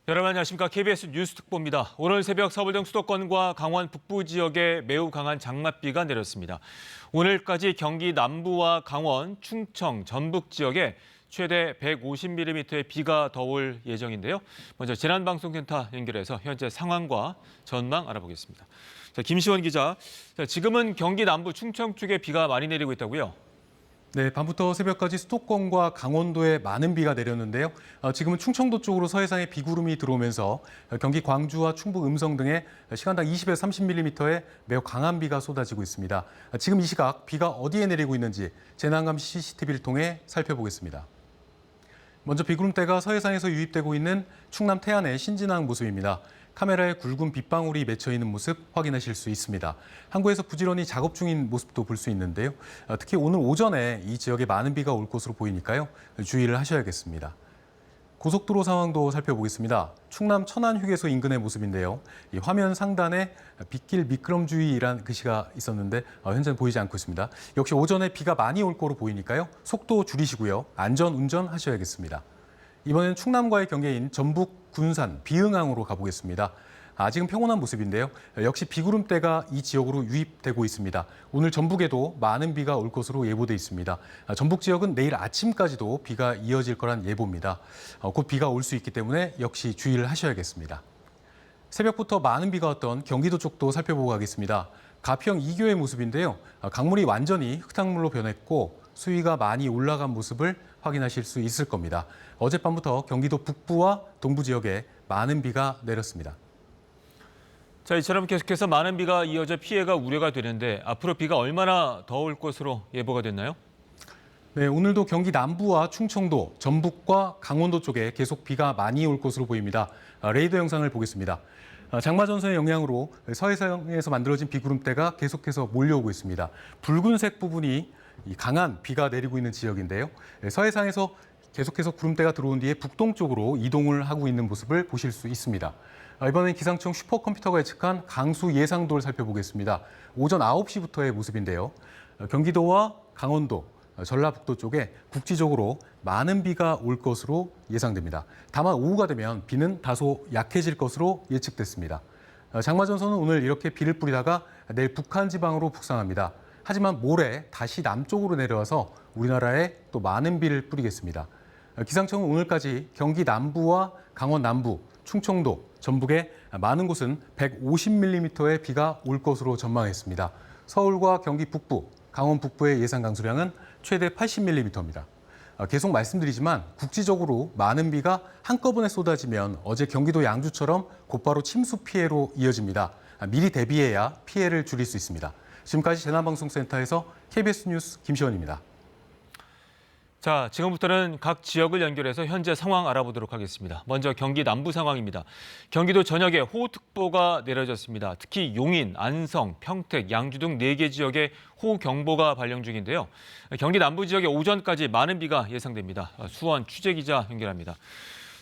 여러분 안녕하십니까. KBS 뉴스 특보입니다. 오늘 새벽 서울 등 수도권과 강원 북부 지역에 매우 강한 장맛비가 내렸습니다. 오늘까지 경기 남부와 강원, 충청, 전북 지역에 최대 150mm의 비가 더 올 예정인데요. 먼저 재난방송센터 연결해서 현재 상황과 전망 알아보겠습니다. 김시원 기자, 지금은 경기 남부, 충청 쪽에 비가 많이 내리고 있다고요? 네, 밤부터 새벽까지 수도권과 강원도에 많은 비가 내렸는데요. 지금은 충청도 쪽으로 서해상에 비구름이 들어오면서 경기 광주와 충북 음성 등에 시간당 20에서 30mm의 매우 강한 비가 쏟아지고 있습니다. 지금 이 시각 비가 어디에 내리고 있는지 재난감시 CCTV를 통해 살펴보겠습니다. 먼저 비구름대가 서해상에서 유입되고 있는 충남 태안의 신진항 모습입니다. 카메라에 굵은 빗방울이 맺혀 있는 모습 확인하실 수 있습니다. 항구에서 부지런히 작업 중인 모습도 볼 수 있는데요. 특히 오늘 오전에 이 지역에 많은 비가 올 것으로 보이니까요. 주의를 하셔야겠습니다. 고속도로 상황도 살펴보겠습니다. 충남 천안휴게소 인근의 모습인데요. 이 화면 상단에 빗길 미끄럼주의라는 글씨가 있었는데 현재는 보이지 않고 있습니다. 역시 오전에 비가 많이 올 거로 보이니까요. 속도 줄이시고요. 안전 운전하셔야겠습니다. 이번엔 충남과의 경계인 전북 군산 비흥항으로 가보겠습니다. 지금 평온한 모습인데요. 역시 비구름대가 이 지역으로 유입되고 있습니다. 오늘 전북에도 많은 비가 올 것으로 예보돼 있습니다. 전북 지역은 내일 아침까지도 비가 이어질 거란 예보입니다. 곧 비가 올 수 있기 때문에 역시 주의를 하셔야겠습니다. 새벽부터 많은 비가 왔던 경기도 쪽도 살펴보고 가겠습니다. 가평 이교의 모습인데요. 강물이 완전히 흙탕물로 변했고 수위가 많이 올라간 모습을 확인하실 수 있을 겁니다. 어젯밤부터 경기도 북부와 동부 지역에 많은 비가 내렸습니다. 자, 이처럼 계속해서 많은 비가 이어져 피해가 우려가 되는데 앞으로 비가 얼마나 더 올 것으로 예보가 됐나요? 네, 오늘도 경기 남부와 충청도, 전북과 강원도 쪽에 계속 비가 많이 올 것으로 보입니다. 레이더 영상을 보겠습니다. 장마전선의 영향으로 서해상에서 만들어진 비구름대가 계속해서 몰려오고 있습니다. 붉은색 부분이 강한 비가 내리고 있는 지역인데요. 서해상에서 계속해서 구름대가 들어온 뒤에 북동쪽으로 이동을 하고 있는 모습을 보실 수 있습니다. 이번엔 기상청 슈퍼컴퓨터가 예측한 강수 예상도를 살펴보겠습니다. 오전 9시부터의 모습인데요. 경기도와 강원도, 전라북도 쪽에 국지적으로 많은 비가 올 것으로 예상됩니다. 다만 오후가 되면 비는 다소 약해질 것으로 예측됐습니다. 장마전선은 오늘 이렇게 비를 뿌리다가 내일 북한 지방으로 북상합니다. 하지만 모레 다시 남쪽으로 내려와서 우리나라에 또 많은 비를 뿌리겠습니다. 기상청은 오늘까지 경기 남부와 강원 남부, 충청도, 전북의 많은 곳은 150mm의 비가 올 것으로 전망했습니다. 서울과 경기 북부, 강원 북부의 예상 강수량은 최대 80mm입니다. 계속 말씀드리지만 국지적으로 많은 비가 한꺼번에 쏟아지면 어제 경기도 양주처럼 곧바로 침수 피해로 이어집니다. 미리 대비해야 피해를 줄일 수 있습니다. 지금까지 재난방송센터에서 KBS 뉴스 김시원입니다. 자, 지금부터는 각 지역을 연결해서 현재 상황 알아보도록 하겠습니다. 먼저 경기 남부 상황입니다. 경기도 전역에 호우특보가 내려졌습니다. 특히 용인, 안성, 평택, 양주 등 4개 지역에 호우경보가 발령 중인데요. 경기 남부 지역에 오전까지 많은 비가 예상됩니다. 수원 취재기자 연결합니다.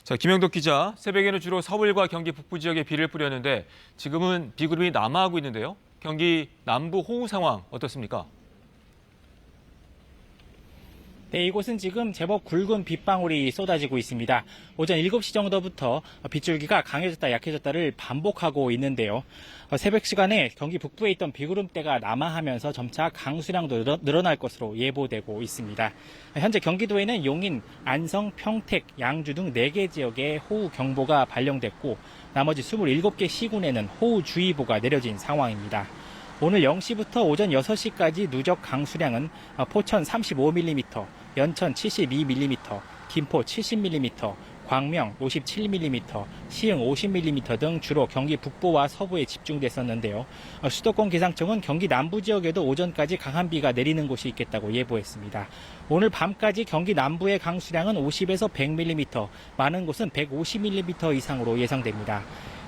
자, 김영덕 기자, 새벽에는 주로 서울과 경기 북부 지역에 비를 뿌렸는데 지금은 비구름이 남하하고 있는데요. 경기 남부 호우 상황 어떻습니까? 네, 이곳은 지금 제법 굵은 빗방울이 쏟아지고 있습니다. 오전 7시 정도부터 빗줄기가 강해졌다 약해졌다를 반복하고 있는데요. 새벽 시간에 경기 북부에 있던 비구름대가 남하하면서 점차 강수량도 늘어날 것으로 예보되고 있습니다. 현재 경기도에는 용인, 안성, 평택, 양주 등 4개 지역에 호우경보가 발령됐고 나머지 27개 시군에는 호우주의보가 내려진 상황입니다. 오늘 0시부터 오전 6시까지 누적 강수량은 포천 35mm, 연천 72mm, 김포 70mm, 광명 57mm, 시흥 50mm 등 주로 경기 북부와 서부에 집중됐었는데요. 수도권 기상청은 경기 남부 지역에도 오전까지 강한 비가 내리는 곳이 있겠다고 예보했습니다. 오늘 밤까지 경기 남부의 강수량은 50에서 100mm, 많은 곳은 150mm 이상으로 예상됩니다.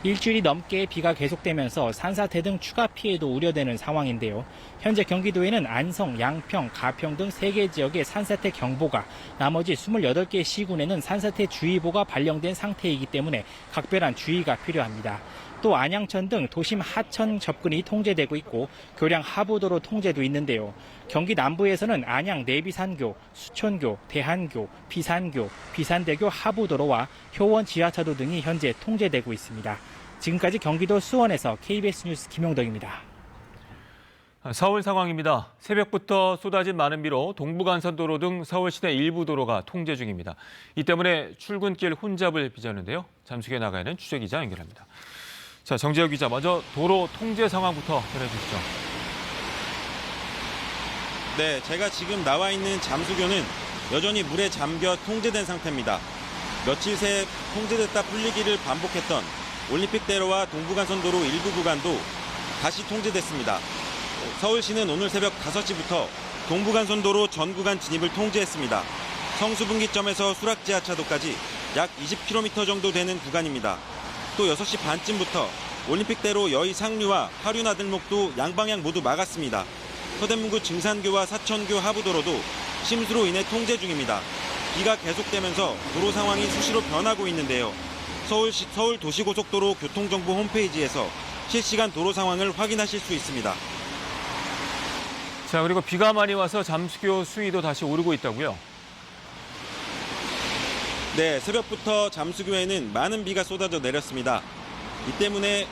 일주일이 넘게 비가 계속되면서 산사태 등 추가 피해도 우려되는 상황인데요. 현재 경기도에는 안성, 양평, 가평 등 3개 지역에 산사태 경보가, 나머지 28개 시군에는 산사태 주의보가 발령된 상태이기 때문에 각별한 주의가 필요합니다. 또 안양천 등 도심 하천 접근이 통제되고 있고 교량 하부도로 통제도 있는데요. 경기 남부에서는 안양 내비산교, 수촌교, 대한교, 비산교, 비산대교 하부도로와 효원 지하차도 등이 현재 통제되고 있습니다. 지금까지 경기도 수원에서 KBS 뉴스 김용덕입니다. 서울 상황입니다. 새벽부터 쏟아진 많은 비로 동부간선도로 등 서울 시내 일부 도로가 통제 중입니다. 이 때문에 출근길 혼잡을 빚었는데요. 잠수교에 나가 있는 취재기자 연결합니다. 자, 정재혁 기자, 먼저 도로 통제 상황부터 전해주시죠. 네, 제가 지금 나와 있는 잠수교는 여전히 물에 잠겨 통제된 상태입니다. 며칠 새 통제됐다 풀리기를 반복했던 올림픽대로와 동부간선도로 일부 구간도 다시 통제됐습니다. 서울시는 오늘 새벽 5시부터 동부간선도로 전 구간 진입을 통제했습니다. 성수분기점에서 수락지하차도까지 약 20km 정도 되는 구간입니다. 또 6시 반쯤부터 올림픽대로 여의 상류와 하류 나들목도 양방향 모두 막았습니다. 서대문구 증산교와 사천교 하부도로도 심수로 인해 통제 중입니다. 비가 계속되면서 도로 상황이 수시로 변하고 있는데요. 서울 도시고속도로 교통정보 홈페이지에서 실시간 도로 상황을 확인하실 수 있습니다. 자, 그리고 비가 많이 와서 잠수교 수위도 다시 오르고 있다고요? 네, 새벽부터 잠수교에는 많은 비가 쏟아져 내렸습니다. 이 때문에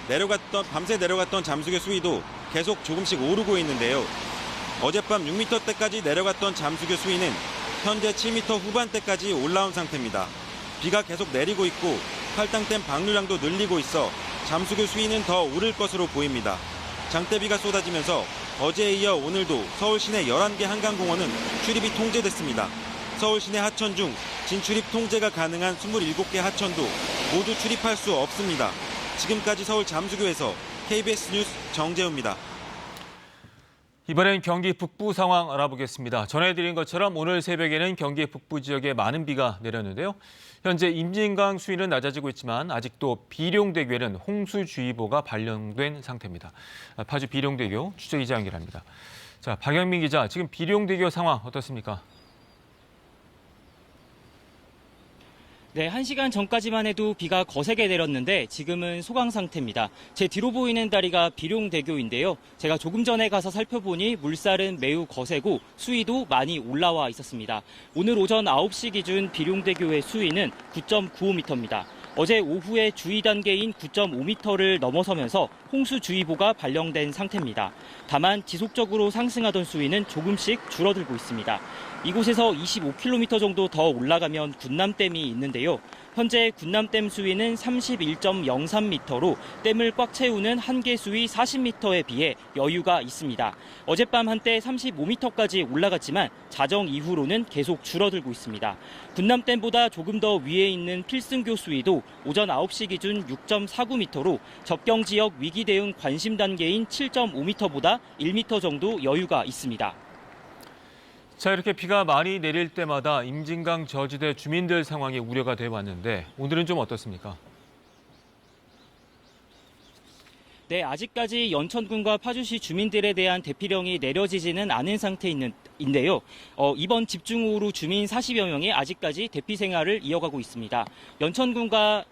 밤새 내려갔던 잠수교 수위도 계속 조금씩 오르고 있는데요. 어젯밤 6m대까지 내려갔던 잠수교 수위는 현재 7m 후반대까지 올라온 상태입니다. 비가 계속 내리고 있고 할당댐 방류량도 늘리고 있어 잠수교 수위는 더 오를 것으로 보입니다. 장대비가 쏟아지면서 어제에 이어 오늘도 서울 시내 11개 한강공원은 출입이 통제됐습니다. 서울 시내 하천 중 진출입 통제가 가능한 27개 하천도 모두 출입할 수 없습니다. 지금까지 서울 잠수교에서 KBS 뉴스 정재우입니다. 이번엔 경기 북부 상황 알아보겠습니다. 전해드린 것처럼 오늘 새벽에는 경기 북부 지역에 많은 비가 내렸는데요. 현재 임진강 수위는 낮아지고 있지만 아직도 비룡대교에는 홍수주의보가 발령된 상태입니다. 파주 비룡대교 취재기자 연결합니다. 자, 박영민 기자, 지금 비룡대교 상황 어떻습니까? 네, 1시간 전까지만 해도 비가 거세게 내렸는데 지금은 소강 상태입니다. 제 뒤로 보이는 다리가 비룡대교인데요. 제가 조금 전에 가서 살펴보니 물살은 매우 거세고 수위도 많이 올라와 있었습니다. 오늘 오전 9시 기준 비룡대교의 수위는 9.95m입니다. 어제 오후에 주의 단계인 9.5m를 넘어서면서 홍수주의보가 발령된 상태입니다. 다만 지속적으로 상승하던 수위는 조금씩 줄어들고 있습니다. 이곳에서 25km 정도 더 올라가면 군남댐이 있는데요. 현재 군남댐 수위는 31.03m로 댐을 꽉 채우는 한계 수위 40m에 비해 여유가 있습니다. 어젯밤 한때 35m까지 올라갔지만 자정 이후로는 계속 줄어들고 있습니다. 군남댐보다 조금 더 위에 있는 필승교 수위도 오전 9시 기준 6.49m로 접경 지역 위기 대응 관심 단계인 7.5m보다 1m 정도 여유가 있습니다. 자, 이렇게 비가 많이 내릴 때마다 임진강 저지대 주민들 상황이 우려가 돼 왔는데 오늘은 좀 어떻습니까? 네, 아직까지 연천군과 파주시 주민들에 대한 대피령이 내려지지는 않은 상태인데요. 이번 집중호우로 주민 40여 명이 아직까지 대피 생활을 이어가고 있습니다. 연천군과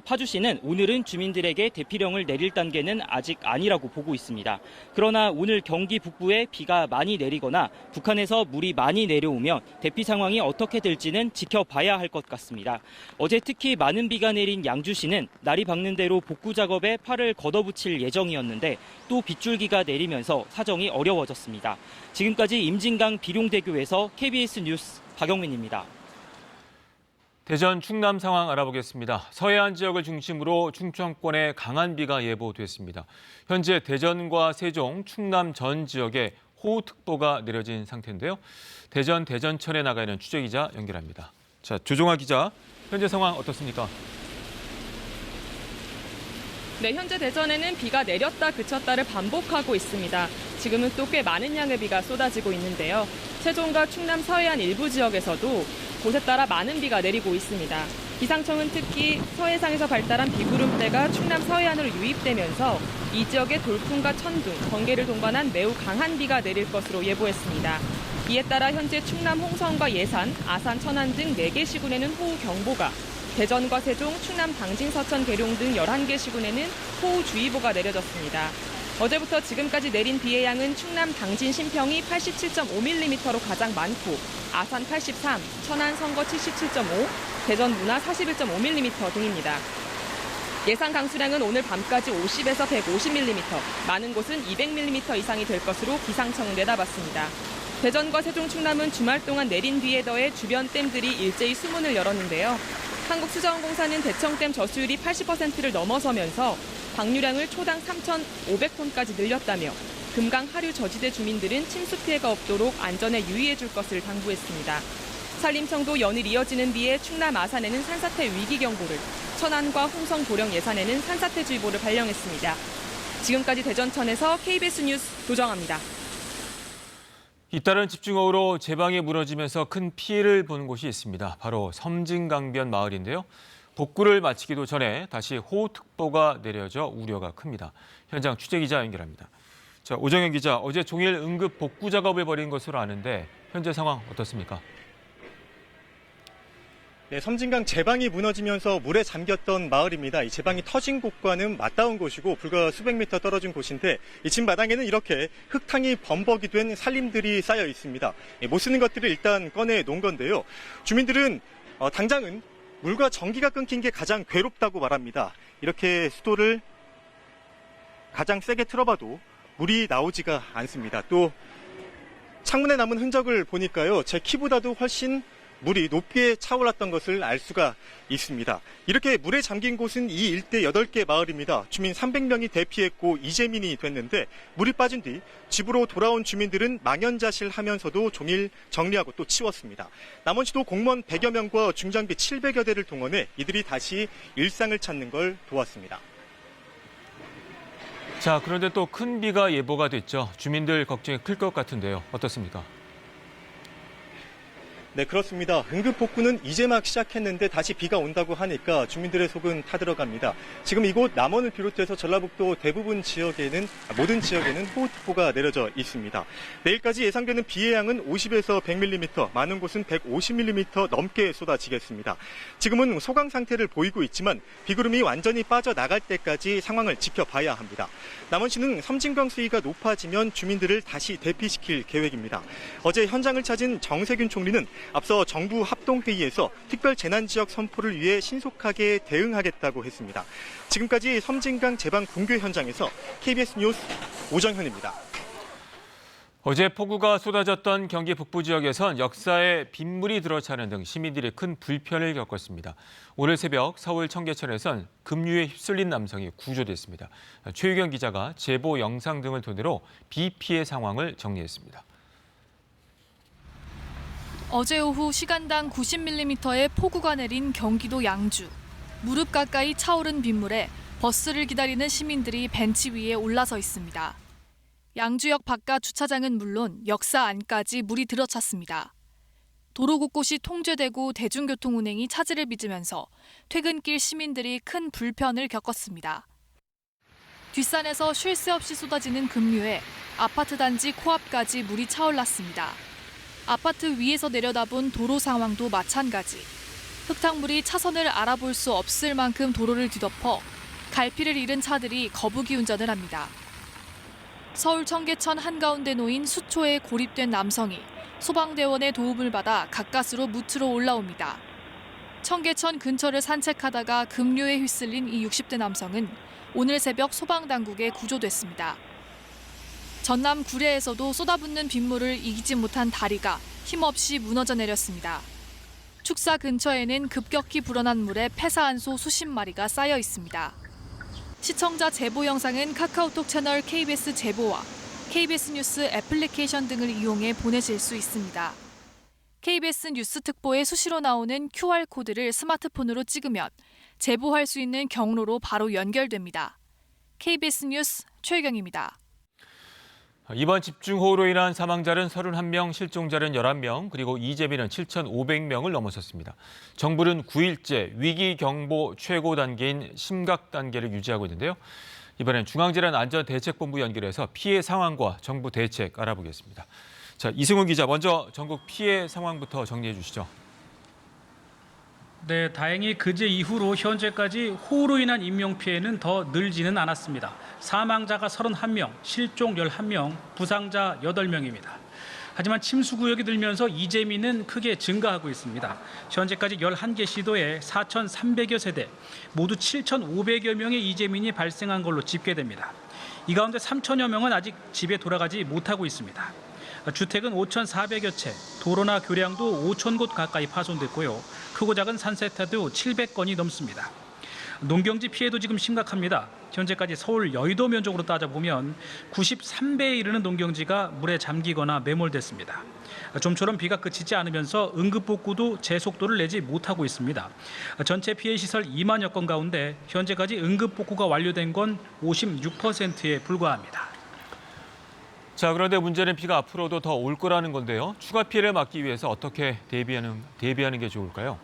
파주시는 오늘은 주민들에게 대피령을 내릴 단계는 아직 아니라고 보고 있습니다. 그러나 오늘 경기 북부에 비가 많이 내리거나 북한에서 물이 많이 내려오면 대피 상황이 어떻게 될지는 지켜봐야 할 것 같습니다. 어제 특히 많은 비가 내린 양주시는 날이 밝는 대로 복구 작업에 팔을 걷어붙일 예정이었는데 또 빗줄기가 내리면서 사정이 어려워졌습니다. 지금까지 임진강 비룡대교에서 KBS 뉴스 박영민입니다. 대전 충남 상황 알아보겠습니다. 서해안 지역을 중심으로 충청권에 강한 비가 예보됐습니다. 현재 대전과 세종, 충남 전 지역에 호우특보가 내려진 상태인데요. 대전천에 나가 있는 취재기자 연결합니다. 자, 조종아 기자, 현재 상황 어떻습니까? 네, 현재 대전에는 비가 내렸다 그쳤다를 반복하고 있습니다. 지금은 또 꽤 많은 양의 비가 쏟아지고 있는데요. 세종과 충남 서해안 일부 지역에서도 곳에 따라 많은 비가 내리고 있습니다. 기상청은 특히 서해상에서 발달한 비구름대가 충남 서해안으로 유입되면서 이 지역에 돌풍과 천둥, 번개를 동반한 매우 강한 비가 내릴 것으로 예보했습니다. 이에 따라 현재 충남 홍성과 예산, 아산, 천안 등 4개 시군에는 호우경보가, 대전과 세종, 충남 당진, 서천, 계룡 등 11개 시군에는 호우주의보가 내려졌습니다. 어제부터 지금까지 내린 비의 양은 충남 당진 신평이 87.5mm로 가장 많고 아산 83, 천안 선거 77.5, 대전 문화 41.5mm 등입니다. 예상 강수량은 오늘 밤까지 50에서 150mm, 많은 곳은 200mm 이상이 될 것으로 기상청은 내다봤습니다. 대전과 세종, 충남은 주말 동안 내린 비에 더해 주변 댐들이 일제히 수문을 열었는데요. 한국수자원공사는 대청댐 저수율이 80%를 넘어서면서 방류량을 초당 3,500톤까지 늘렸다며 금강 하류 저지대 주민들은 침수 피해가 없도록 안전에 유의해 줄 것을 당부했습니다. 산림청도 연일 이어지는 비에 충남 아산에는 산사태 위기경보를, 천안과 홍성 보령 예산에는 산사태주의보를 발령했습니다. 지금까지 대전천에서 KBS 뉴스 도정아입니다. 잇따른 집중호우로 제방이 무너지면서 큰 피해를 본 곳이 있습니다. 바로 섬진강변 마을인데요. 복구를 마치기도 전에 다시 호우특보가 내려져 우려가 큽니다. 현장 취재기자 연결합니다. 자, 오정현 기자, 어제 종일 응급 복구 작업을 벌인 것으로 아는데 현재 상황 어떻습니까? 네, 섬진강 제방이 무너지면서 물에 잠겼던 마을입니다. 이 제방이 터진 곳과는 맞닿은 곳이고 불과 수백 미터 떨어진 곳인데 이 집 마당에는 이렇게 흙탕이 범벅이 된 살림들이 쌓여 있습니다. 못 쓰는 것들을 일단 꺼내 놓은 건데요. 주민들은 당장은 물과 전기가 끊긴 게 가장 괴롭다고 말합니다. 이렇게 수도를 가장 세게 틀어봐도 물이 나오지가 않습니다. 또 창문에 남은 흔적을 보니까요, 제 키보다도 훨씬 물이 높게 차올랐던 것을 알 수가 있습니다. 이렇게 물에 잠긴 곳은 이 일대 8개 마을입니다. 주민 300명이 대피했고 이재민이 됐는데 물이 빠진 뒤 집으로 돌아온 주민들은 망연자실하면서도 종일 정리하고 또 치웠습니다. 남원시도 공무원 100여 명과 중장비 700여 대를 동원해 이들이 다시 일상을 찾는 걸 도왔습니다. 자, 그런데 또 큰 비가 예보가 됐죠. 주민들 걱정이 클 것 같은데요. 어떻습니까? 네, 그렇습니다. 응급 복구는 이제 막 시작했는데 다시 비가 온다고 하니까 주민들의 속은 타들어갑니다. 지금 이곳 남원을 비롯해서 전라북도 대부분 지역에는, 모든 지역에는 호우특보가 내려져 있습니다. 내일까지 예상되는 비의 양은 50에서 100mm, 많은 곳은 150mm 넘게 쏟아지겠습니다. 지금은 소강 상태를 보이고 있지만 비구름이 완전히 빠져나갈 때까지 상황을 지켜봐야 합니다. 남원시는 섬진강 수위가 높아지면 주민들을 다시 대피시킬 계획입니다. 어제 현장을 찾은 정세균 총리는 앞서 정부 합동회의에서 특별 재난지역 선포를 위해 신속하게 대응하겠다고 했습니다. 지금까지 섬진강 제방 붕괴 현장에서 KBS 뉴스 오정현입니다. 어제 폭우가 쏟아졌던 경기 북부 지역에선 역사에 빗물이 들어차는 등 시민들이 큰 불편을 겪었습니다. 오늘 새벽 서울 청계천에선 급류에 휩쓸린 남성이 구조됐습니다. 최유경 기자가 제보 영상 등을 토대로 비 피해 상황을 정리했습니다. 어제 오후 시간당 90mm의 폭우가 내린 경기도 양주. 무릎 가까이 차오른 빗물에 버스를 기다리는 시민들이 벤치 위에 올라서 있습니다. 양주역 바깥 주차장은 물론 역사 안까지 물이 들어찼습니다. 도로 곳곳이 통제되고 대중교통 운행이 차질을 빚으면서 퇴근길 시민들이 큰 불편을 겪었습니다. 뒷산에서 쉴 새 없이 쏟아지는 급류에 아파트 단지 코앞까지 물이 차올랐습니다. 아파트 위에서 내려다본 도로 상황도 마찬가지. 흙탕물이 차선을 알아볼 수 없을 만큼 도로를 뒤덮어 갈피를 잃은 차들이 거북이 운전을 합니다. 서울 청계천 한가운데 놓인 수초에 고립된 남성이 소방대원의 도움을 받아 가까스로 무트로 올라옵니다. 청계천 근처를 산책하다가 급류에 휩쓸린 이 60대 남성은 오늘 새벽 소방당국에 구조됐습니다. 전남 구례에서도 쏟아붓는 빗물을 이기지 못한 다리가 힘없이 무너져 내렸습니다. 축사 근처에는 급격히 불어난 물에 폐사한 소 수십 마리가 쌓여 있습니다. 시청자 제보 영상은 카카오톡 채널 KBS 제보와 KBS 뉴스 애플리케이션 등을 이용해 보내실 수 있습니다. KBS 뉴스 특보에 수시로 나오는 QR코드를 스마트폰으로 찍으면 제보할 수 있는 경로로 바로 연결됩니다. KBS 뉴스 최유경입니다. 이번 집중호우로 인한 사망자는 31명, 실종자는 11명, 그리고 이재민은 7,500명을 넘어섰습니다. 정부는 9일째 위기경보 최고 단계인 심각 단계를 유지하고 있는데요. 이번엔 중앙재난안전대책본부 연결해서 피해 상황과 정부 대책 알아보겠습니다. 자, 이승훈 기자, 먼저 전국 피해 상황부터 정리해 주시죠. 네, 다행히 그제 이후로 현재까지 호우로 인한 인명피해는 더 늘지는 않았습니다. 사망자가 31명, 실종 11명, 부상자 8명입니다. 하지만 침수구역이 들면서 이재민은 크게 증가하고 있습니다. 현재까지 11개 시도에 4,300여 세대, 모두 7,500여 명의 이재민이 발생한 걸로 집계됩니다. 이 가운데 3천여 명은 아직 집에 돌아가지 못하고 있습니다. 주택은 5,400여 채, 도로나 교량도 5천 곳 가까이 파손됐고요. 크고 작은 산세타도 700건이 넘습니다. 농경지 피해도 지금 심각합니다. 현재까지 서울 여의도 면적으로 따져보면 93배에 이르는 농경지가 물에 잠기거나 매몰됐습니다. 좀처럼 비가 그치지 않으면서 응급복구도 제 속도를 내지 못하고 있습니다. 전체 피해 시설 2만여 건 가운데 현재까지 응급복구가 완료된 건 56%에 불과합니다. 자, 그런데 문제는 비가 앞으로도 더 올 거라는 건데요. 추가 피해를 막기 위해서 어떻게 대비하는 게 좋을까요?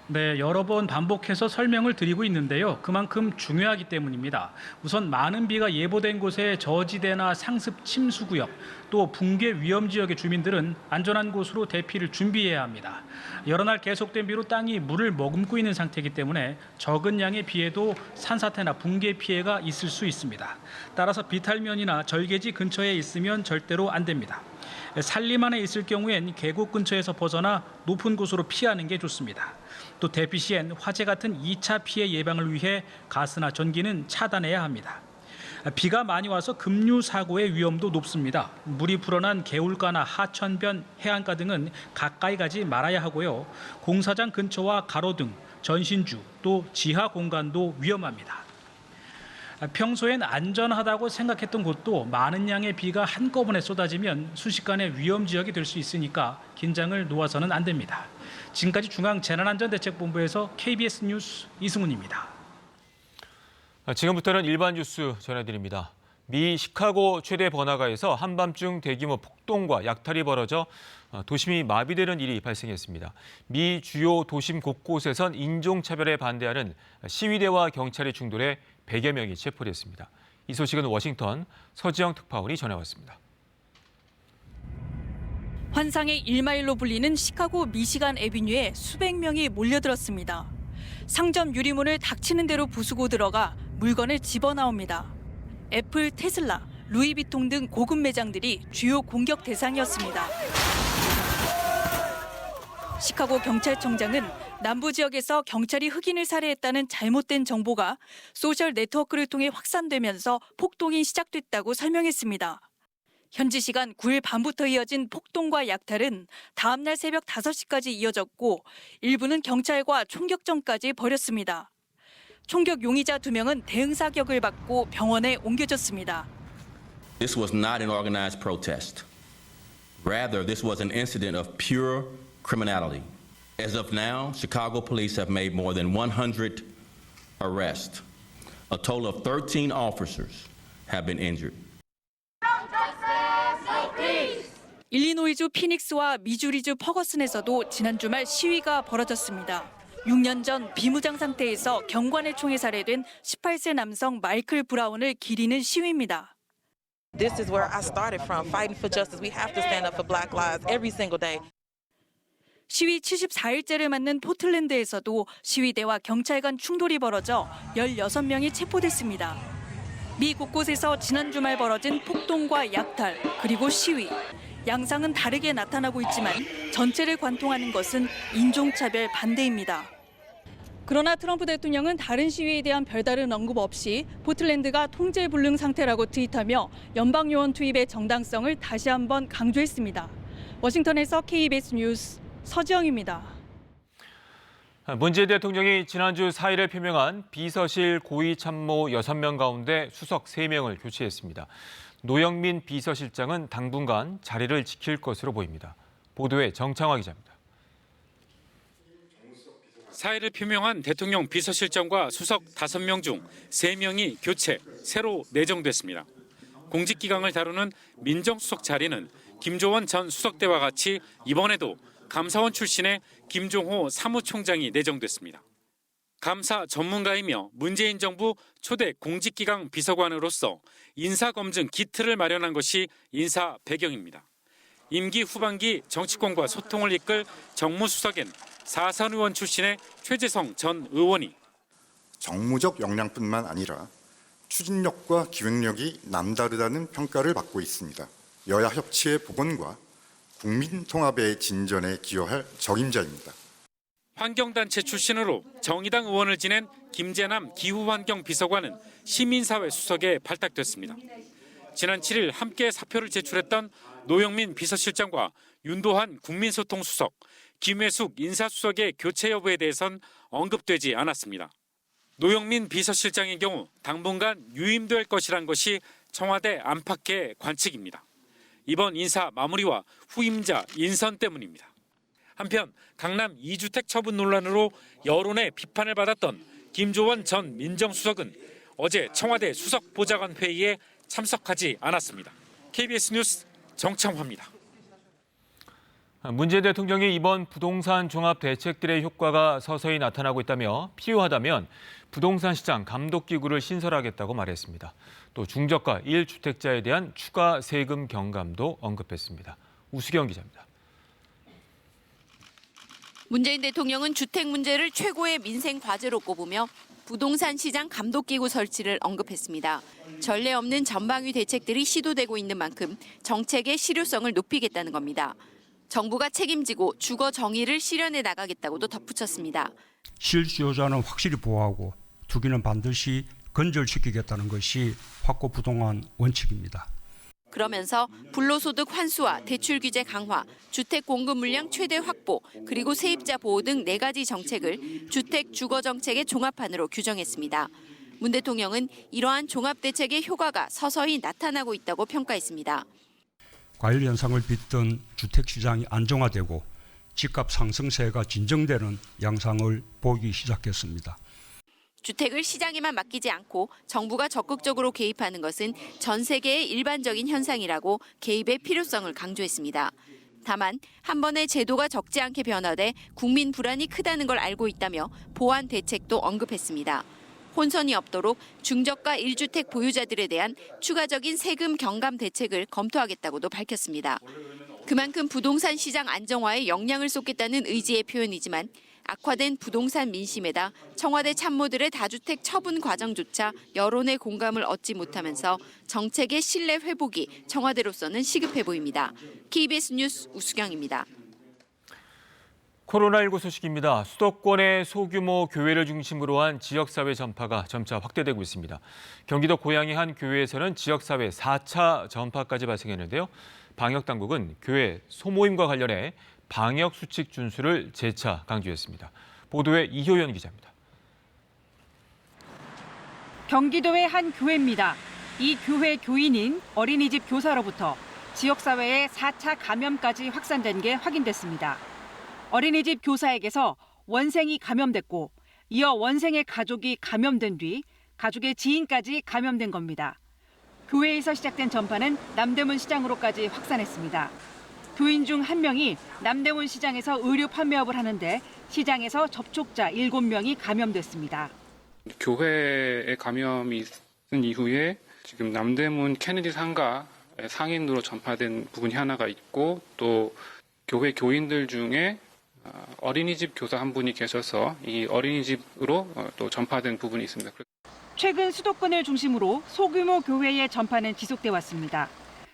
네, 여러 번 반복해서 설명을 드리고 있는데요. 그만큼 중요하기 때문입니다. 우선 많은 비가 예보된 곳의 저지대나 상습 침수 구역, 또 붕괴 위험 지역의 주민들은 안전한 곳으로 대피를 준비해야 합니다. 여러 날 계속된 비로 땅이 물을 머금고 있는 상태이기 때문에 적은 양의 비에도 산사태나 붕괴 피해가 있을 수 있습니다. 따라서 비탈면이나 절개지 근처에 있으면 절대로 안 됩니다. 산림 안에 있을 경우엔 계곡 근처에서 벗어나 높은 곳으로 피하는 게 좋습니다. 또 대피 시엔 화재 같은 2차 피해 예방을 위해 가스나 전기는 차단해야 합니다. 비가 많이 와서 급류 사고의 위험도 높습니다. 물이 불어난 개울가나 하천변, 해안가 등은 가까이 가지 말아야 하고요. 공사장 근처와 가로등, 전신주, 또 지하 공간도 위험합니다. 평소엔 안전하다고 생각했던 곳도 많은 양의 비가 한꺼번에 쏟아지면 순식간에 위험 지역이 될 수 있으니까 긴장을 놓아서는 안 됩니다. 지금까지 중앙재난안전대책본부에서 KBS 뉴스 이승훈입니다. 지금부터는 일반 뉴스 전해드립니다. 미 시카고 최대 번화가에서 한밤중 대규모 폭동과 약탈이 벌어져 도심이 마비되는 일이 발생했습니다. 미 주요 도심 곳곳에선 인종차별에 반대하는 시위대와 경찰이 충돌해 100여 명이 체포됐습니다. 이 소식은 워싱턴 서지영 특파원이 전해왔습니다. 환상의 1마일로 불리는 시카고 미시간 애비뉴에 수백 명이 몰려들었습니다. 상점 유리문을 닥치는 대로 부수고 들어가 물건을 집어나옵니다. 애플, 테슬라, 루이비통 등 고급 매장들이 주요 공격 대상이었습니다. 시카고 경찰청장은 남부 지역에서 경찰이 흑인을 살해했다는 잘못된 정보가 소셜 네트워크를 통해 확산되면서 폭동이 시작됐다고 설명했습니다. 현지 시간 9일 밤부터 이어진 폭동과 약탈은 다음 날 새벽 5시까지 이어졌고 일부는 경찰과 총격전까지 벌였습니다. 총격 용의자 2명은 대응 사격을 받고 병원에 옮겨졌습니다. This was not an organized protest. Rather, this was an incident of pure criminality. As of now, Chicago police have made more than 100 arrests. A total of 13 officers have been injured. 일리노이주 피닉스와 미주리주 퍼거슨에서도 지난 주말 시위가 벌어졌습니다. 6년 전 비무장 상태에서 경관의 총에 살해된 18세 남성 마이클 브라운을 기리는 시위입니다. This is where I started from, fighting for justice. We have to stand up for black lives every single day. 시위 74일째를 맞는 포틀랜드에서도 시위대와 경찰 간 충돌이 벌어져 16명이 체포됐습니다. 미 곳곳에서 지난 주말 벌어진 폭동과 약탈, 그리고 시위. 양상은 다르게 나타나고 있지만 전체를 관통하는 것은 인종차별 반대입니다. 그러나 트럼프 대통령은 다른 시위에 대한 별다른 언급 없이 포틀랜드가 통제불능 상태라고 트윗하며 연방요원 투입의 정당성을 다시 한번 강조했습니다. 워싱턴에서 KBS 뉴스 서지영입니다. 문재인 대통령이 지난주 4일에 표명한 비서실 고위 참모 6명 가운데 수석 3명을 교체했습니다. 노영민 비서실장은 당분간 자리를 지킬 것으로 보입니다. 보도에 정창화 기자입니다. 4일을 표명한 대통령 비서실장과 수석 5명 중 3명이 교체, 새로 내정됐습니다. 공직기강을 다루는 민정수석 자리는 김조원 전 수석대와 같이 이번에도 감사원 출신의 김종호 사무총장이 내정됐습니다. 감사 전문가이며 문재인 정부 초대 공직기강 비서관으로서 인사검증 기틀을 마련한 것이 인사 배경입니다. 임기 후반기 정치권과 소통을 이끌 정무수석엔 사선 의원 출신의 최재성 전 의원이 정무적 역량뿐만 아니라 추진력과 기획력이 남다르다는 평가를 받고 있습니다. 여야 협치의 복원과 국민 통합의 진전에 기여할 적임자입니다. 환경단체 출신으로 정의당 의원을 지낸 김재남 기후환경비서관은 시민사회 수석에 발탁됐습니다. 지난 7일 함께 사표를 제출했던 노영민 비서실장과 윤도한 국민소통수석, 김회숙 인사수석의 교체 여부에 대해선 언급되지 않았습니다. 노영민 비서실장의 경우 당분간 유임될 것이란 것이 청와대 안팎의 관측입니다. 이번 인사 마무리와 후임자 인선 때문입니다. 한편 강남 2주택 처분 논란으로 여론의 비판을 받았던 김조원 전 민정수석은 어제 청와대 수석보좌관 회의에 참석하지 않았습니다. KBS 뉴스 정창화입니다. 문재인 대통령이 이번 부동산 종합 대책들의 효과가 서서히 나타나고 있다며 필요하다면 부동산 시장 감독기구를 신설하겠다고 말했습니다. 또 중저가 1주택자에 대한 추가 세금 경감도 언급했습니다. 우수경 기자입니다. 문재인 대통령은 주택 문제를 최고의 민생 과제로 꼽으며 부동산 시장 감독기구 설치를 언급했습니다. 전례 없는 전방위 대책들이 시도되고 있는 만큼 정책의 실효성을 높이겠다는 겁니다. 정부가 책임지고 주거 정의를 실현해 나가겠다고도 덧붙였습니다. 실수요자는 확실히 보호하고 투기는 반드시 근절시키겠다는 것이 확고 부동한 원칙입니다. 그러면서 불로소득 환수와 대출 규제 강화, 주택 공급 물량 최대 확보, 그리고 세입자 보호 등 4가지 정책을 주택 주거 정책의 종합안으로 규정했습니다. 문 대통령은 이러한 종합 대책의 효과가 서서히 나타나고 있다고 평가했습니다. 과열 현상을 빚던 주택 시장이 안정화되고 집값 상승세가 진정되는 양상을 보이기 시작했습니다. 주택을 시장에만 맡기지 않고 정부가 적극적으로 개입하는 것은 전 세계의 일반적인 현상이라고 개입의 필요성을 강조했습니다. 다만 한 번에 제도가 적지 않게 변화돼 국민 불안이 크다는 걸 알고 있다며 보완 대책도 언급했습니다. 혼선이 없도록 중저가 1주택 보유자들에 대한 추가적인 세금 경감 대책을 검토하겠다고도 밝혔습니다. 그만큼 부동산 시장 안정화에 역량을 쏟겠다는 의지의 표현이지만 악화된 부동산 민심에다 청와대 참모들의 다주택 처분 과정조차 여론의 공감을 얻지 못하면서 정책의 신뢰 회복이 청와대로서는 시급해 보입니다. KBS 뉴스 우수경입니다. 코로나19 소식입니다. 수도권의 소규모 교회를 중심으로 한 지역사회 전파가 점차 확대되고 있습니다. 경기도 고양의 한 교회에서는 지역사회 4차 전파까지 발생했는데요. 방역당국은 교회 소모임과 관련해 방역수칙 준수를 재차 강조했습니다. 보도에 이효연 기자입니다. 경기도의 한 교회입니다. 이 교회 교인인 어린이집 교사로부터 지역사회에 4차 감염까지 확산된 게 확인됐습니다. 어린이집 교사에게서 원생이 감염됐고 이어 원생의 가족이 감염된 뒤 가족의 지인까지 감염된 겁니다. 교회에서 시작된 전파는 남대문 시장으로까지 확산했습니다. 교인 중 1명이 남대문 시장에서 의류 판매업을 하는데 시장에서 접촉자 7명이 감염됐습니다. 교회에 감염이 있은 이후에 지금 남대문 케네디 상가 상인으로 전파된 부분이 하나가 있고 또 교회 교인들 중에 어린이집 교사 한 분이 계셔서 이 어린이집으로 또 전파된 부분이 있습니다. 최근 수도권을 중심으로 소규모 교회의 전파는 지속돼 왔습니다.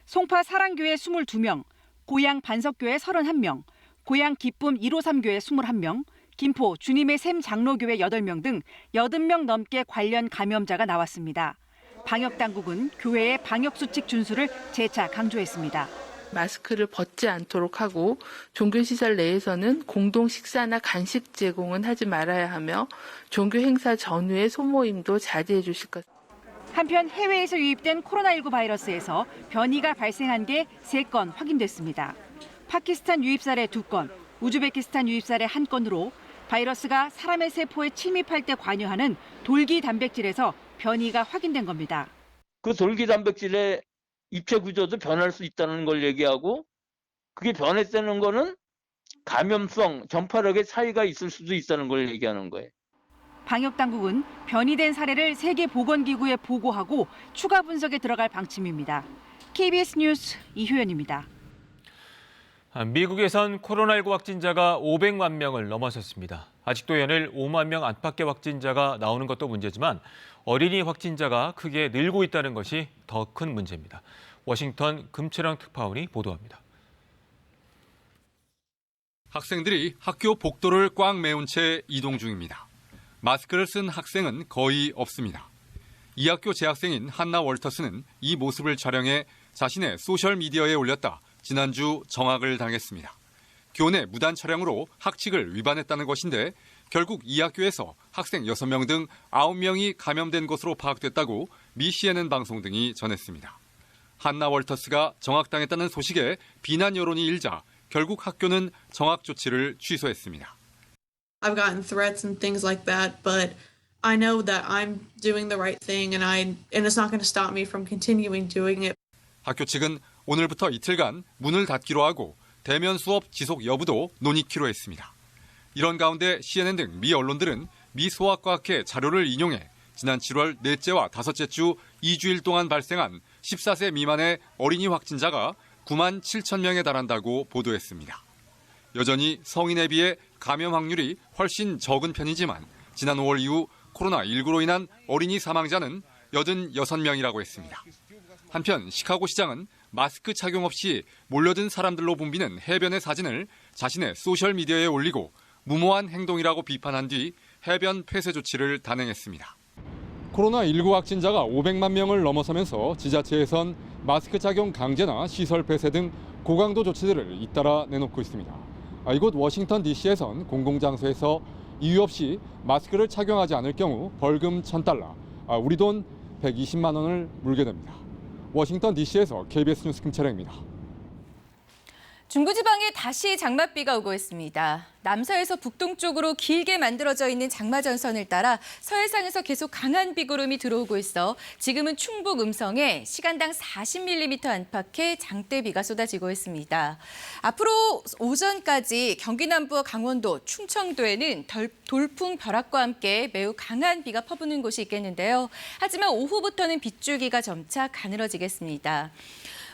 송파 사랑교회 22명, 고양 반석교회 31명, 고양 기쁨 153교회 21명, 김포 주님의 샘 장로교회 8명 등 80명 넘게 관련 감염자가 나왔습니다. 방역당국은 교회의 방역수칙 준수를 재차 강조했습니다. 마스크를 벗지 않도록 하고 종교시설 내에서는 공동 식사나 간식 제공은 하지 말아야 하며 종교 행사 전후의 소모임도 자제해 주실 것. 한편 해외에서 유입된 코로나19 바이러스에서 변이가 발생한 게 3건 확인됐습니다. 파키스탄 유입 사례 2건, 우즈베키스탄 유입 사례 1건으로 바이러스가 사람의 세포에 침입할 때 관여하는 돌기 단백질에서 변이가 확인된 겁니다. 그 돌기 단백질의 입체 구조도 변할 수 있다는 걸 얘기하고 그게 변했다는 거는 감염성, 전파력의 차이가 있을 수도 있다는 걸 얘기하는 거예요. 방역당국은 변이된 사례를 세계보건기구에 보고하고 추가 분석에 들어갈 방침입니다. KBS 뉴스 이효연입니다. 미국에선 코로나19 확진자가 500만 명을 넘어섰습니다. 아직도 연일 5만 명 안팎의 확진자가 나오는 것도 문제지만 어린이 확진자가 크게 늘고 있다는 것이 더 큰 문제입니다. 워싱턴 금채령 특파원이 보도합니다. 학생들이 학교 복도를 꽉 메운 채 이동 중입니다. 마스크를 쓴 학생은 거의 없습니다. 이 학교 재학생인 한나 월터스는 이 모습을 촬영해 자신의 소셜미디어에 올렸다 지난주 정학을 당했습니다. 교내 무단 촬영으로 학칙을 위반했다는 것인데 결국 이 학교에서 학생 6명 등 9명이 감염된 것으로 파악됐다고 미 CNN 방송 등이 전했습니다. 한나 월터스가 정학당했다는 소식에 비난 여론이 일자 결국 학교는 정학 조치를 취소했습니다. I've gotten threats and things like that, but I know that I'm doing the right thing and it's not going to stop me from continuing doing it. 학교 측은 오늘부터 이틀간 문을 닫기로 하고 대면 수업 지속 여부도 논의키로 했습니다. 이런 가운데 CNN 등 미 언론들은 미 소아과학회 자료를 인용해 지난 7월 넷째와 다섯째 주 2주일 동안 발생한 14세 미만의 어린이 확진자가 9만 7천 명에 달한다고 보도했습니다. 여전히 성인에 비해 감염 확률이 훨씬 적은 편이지만 지난 5월 이후 코로나19로 인한 어린이 사망자는 86명이라고 했습니다. 한편 시카고 시장은 마스크 착용 없이 몰려든 사람들로 붐비는 해변의 사진을 자신의 소셜미디어에 올리고 무모한 행동이라고 비판한 뒤 해변 폐쇄 조치를 단행했습니다. 코로나19 확진자가 500만 명을 넘어서면서 지자체에선 마스크 착용 강제나 시설 폐쇄 등 고강도 조치들을 잇따라 내놓고 있습니다. 이곳 워싱턴 DC에선 공공장소에서 이유 없이 마스크를 착용하지 않을 경우 벌금 $1,000, 우리 돈 120만 원을 물게 됩니다. 워싱턴 DC에서 KBS 뉴스 김철영입니다. 중부지방에 다시 장맛비가 오고 있습니다. 남서에서 북동쪽으로 길게 만들어져 있는 장마전선을 따라 서해상에서 계속 강한 비구름이 들어오고 있어 지금은 충북 음성에 시간당 40mm 안팎의 장대비가 쏟아지고 있습니다. 앞으로 오전까지 경기 남부와 강원도, 충청도에는 돌풍, 벼락과 함께 매우 강한 비가 퍼부는 곳이 있겠는데요. 하지만 오후부터는 빗줄기가 점차 가늘어지겠습니다.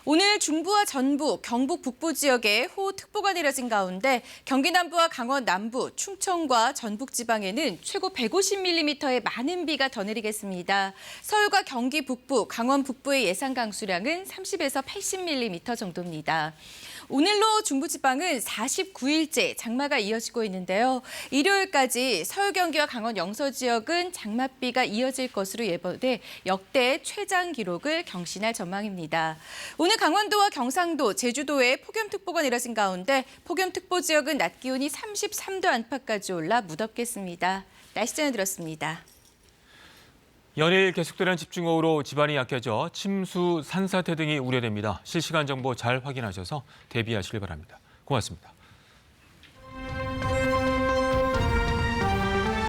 오늘 중부와 전북, 경북 북부 지역에 호우특보가 내려진 가운데 경기 남부와 강원 남부, 충청과 전북 지방에는 최고 150mm의 많은 비가 더 내리겠습니다. 서울과 경기 북부, 강원 북부의 예상 강수량은 30에서 80mm 정도입니다. 오늘로 중부지방은 49일째 장마가 이어지고 있는데요. 일요일까지 서울, 경기와 강원 영서 지역은 장맛비가 이어질 것으로 예보돼 역대 최장 기록을 경신할 전망입니다. 오늘 강원도와 경상도, 제주도에 폭염특보가 내려진 가운데 폭염특보 지역은 낮 기온이 33도 안팎까지 올라 무덥겠습니다. 날씨 전해드렸습니다. 연일 계속되는 집중호우로 집안이 약해져 침수, 산사태 등이 우려됩니다. 실시간 정보 잘 확인하셔서 대비하시길 바랍니다. 고맙습니다.